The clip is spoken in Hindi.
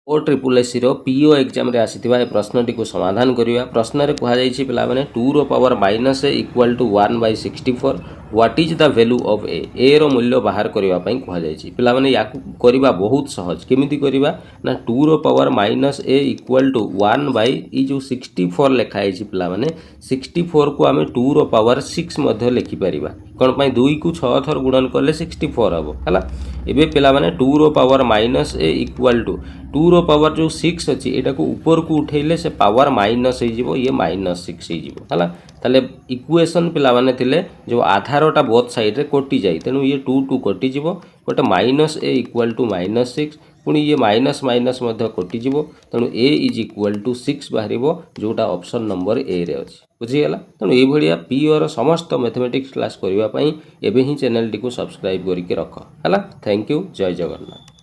OSSC PO एग्जाम रे आसीथिबा ए प्रश्नटी को समाधान करिया। प्रश्न रे कहा जायछि पिला माने 2 रो power minus a equal to 1/64 what is the value of a रो मूल्य बाहर करिवा पई कहा जायछि। पिला माने याकु करिवा बहुत सहज केमिति करिवा ना 2 रो power minus a equal to 1 by ई जो 64 लेखा आइछि पिला माने 64 को आमे 2 रो पावर 6 मध्ये लिखि परिबा कोन पई 2 को 6 थर गुणन करले 64 हबो हला। एबे पिला माने 2 रो power minus a equal to 2 रो पावर जो 6 अछि एटा को ऊपर को उठेले से पावर माइनस हे जिवो ये माइनस 6 हे जिवो हला। ताले इक्वेशन पिला माने थिले जो आधारटा बोथ साइड रे कटि जाई तेनु ये 2 2 कटि जिवो गोटे minus a equal to minus 6 पुणी ये माइनस माइनस मध्ये कटि जिवो तेनु a इज इक्वल टू 6 बाहरिबो जोटा ऑप्शन नंबर a रे अछि बुझी गेला। तेनु ए भलिया पीओ रो समस्त मैथमेटिक्स क्लास करिवा पई एबे ही चैनल टी को सब्सक्राइब करिके रख हला। थैंक यू जय जगन्नाथ।